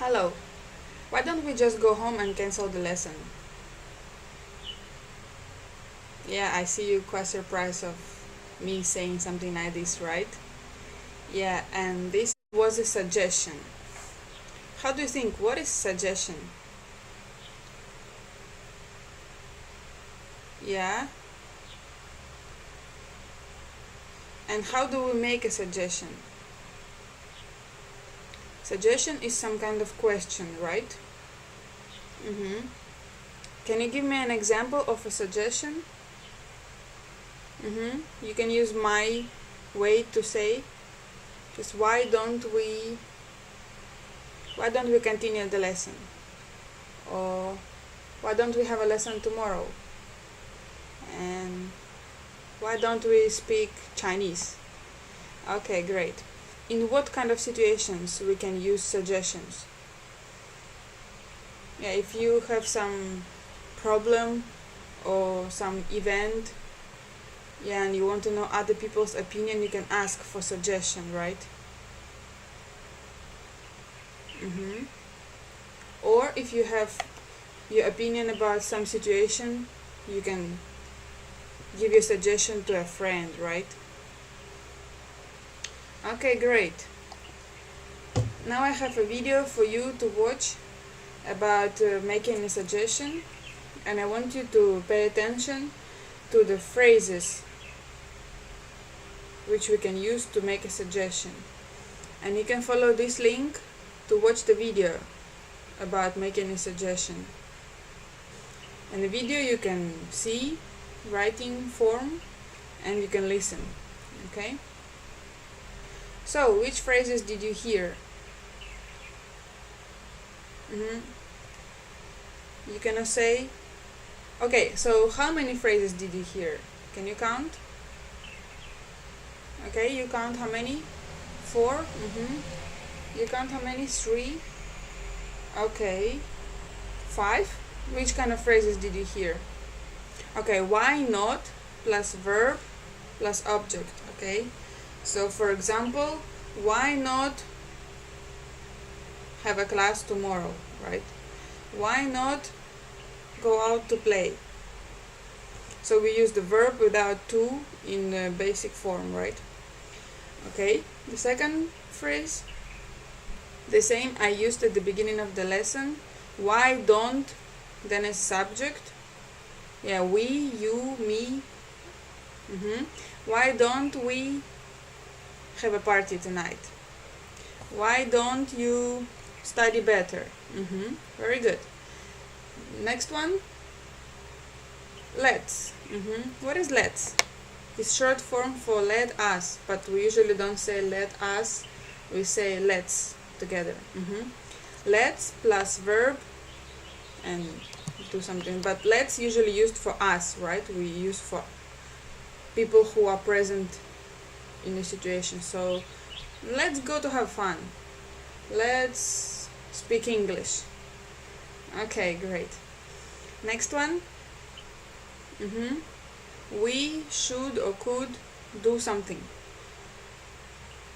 Hello. Why don't we just go home and cancel the lesson? Yeah, I see you quite surprised of me saying something like this, right? Yeah, and this was a suggestion. How do you think? What is suggestion? Yeah. And how do we make a suggestion? Suggestion is some kind of question, right? Mm-hmm. Can you give me an example of a suggestion? Mm-hmm. You can use my way to say, just why don't we continue the lesson? Or why don't we have a lesson tomorrow? And why don't we speak Chinese? Okay, great. In what kind of situations we can use suggestions? Yeah, if you have some problem or some event, yeah, and you want to know other people's opinion, you can ask for suggestion, right? Mm-hmm. Or if you have your opinion about some situation, you can give your suggestion to a friend, right? Okay, great. Now I have a video for you to watch about making a suggestion, and I want you to pay attention to the phrases which we can use to make a suggestion. And you can follow this link to watch the video about making a suggestion. In the video you can see writing form and you can listen. Okay? So, which phrases did you hear? Mm-hmm. You cannot say. Okay, so how many phrases did you hear? Can you count? Okay, you count how many? 4? Mm-hmm. You count how many? 3? Okay. 5? Which kind of phrases did you hear? Okay, why not plus verb plus object, okay? So for example, why not have a class tomorrow, right? Why not go out to play? So we use the verb without to in the basic form, right? Okay, the second phrase, the same I used at the beginning of the lesson. Why don't, then a subject. Yeah, we, you, me. Mm-hmm. Why don't we have a party tonight? Why don't you study better? Mm-hmm. Very good. Next one. Let's. Mm-hmm. What is let's? It's short form for let us, but we usually don't say let us, we say let's together. Mm-hmm. Let's plus verb and do something, but let's usually used for us, right? We use for people who are present in a situation. So let's go to have fun. Let's speak English. Okay, great. Next one. Mm-hmm. We should or could do something.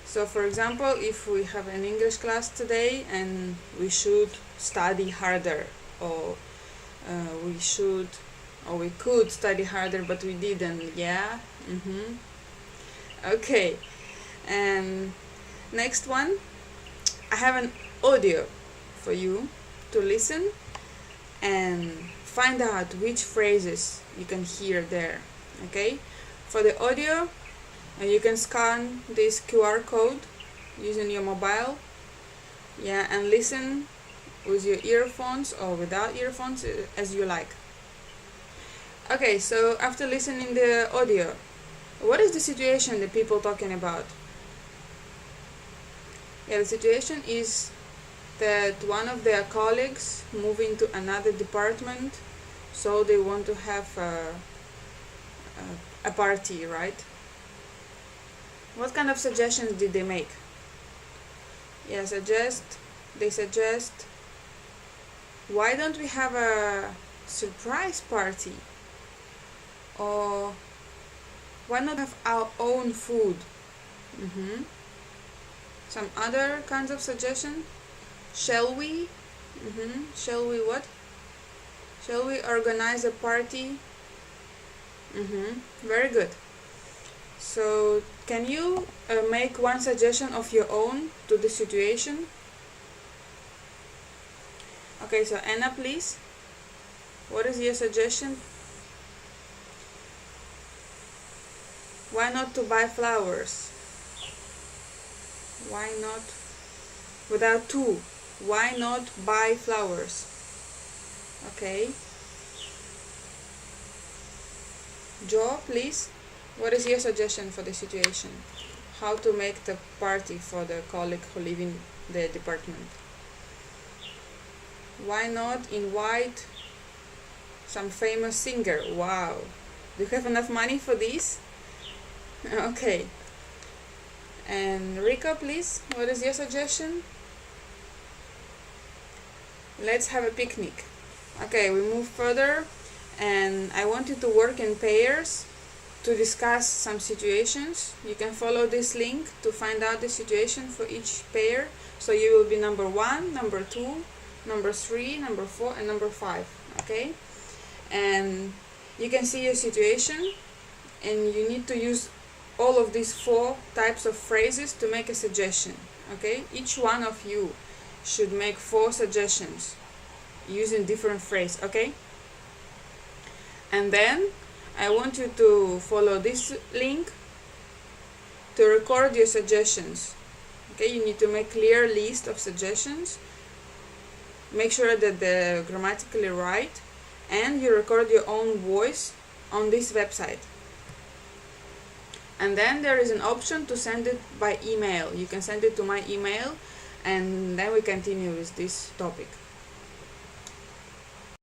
So for example, if we have an English class today and we should study harder, or we should or we could study harder but we didn't, yeah. Mm-hmm. Okay, and next one, I have an audio for you to listen and find out which phrases you can hear there. Okay, for the audio, you can scan this QR code using your mobile, yeah, and listen with your earphones or without earphones, as you like. Okay, so after listening the audio, what is the situation the people talking about? Yeah, the situation is that one of their colleagues moving to another department, so they want to have a party, right? What kind of suggestions did they make? Yeah, they suggest, why don't we have a surprise party? Or why not have our own food? Mm-hmm. Some other kinds of suggestion? Shall we? Shall we what? Shall we organize a party? Very good. So can you make one suggestion of your own to the situation? Okay, so Anna, please. What is your suggestion? Why not to buy flowers? Why not? Without to. Why not buy flowers? Okay. Joe, please. What is your suggestion for the situation? How to make the party for the colleague who live in the department? Why not invite some famous singer? Wow. Do you have enough money for this? Okay. And Rico, please. What is your suggestion? Let's have a picnic. Okay, we move further, and I want you to work in pairs to discuss some situations. You can follow this link to find out the situation for each pair. So you will be number 1, number 2, number 3, number 4, and number 5. Okay? And you can see your situation, and you need to use all of these 4 types of phrases to make a suggestion. Okay? Each one of you should make 4 suggestions using different phrases. Okay? And then I want you to follow this link to record your suggestions. Okay, you need to make clear list of suggestions. Make sure that they're grammatically right, and you record your own voice on this website. And then there is an option to send it by email. You can send it to my email, and then we continue with this topic.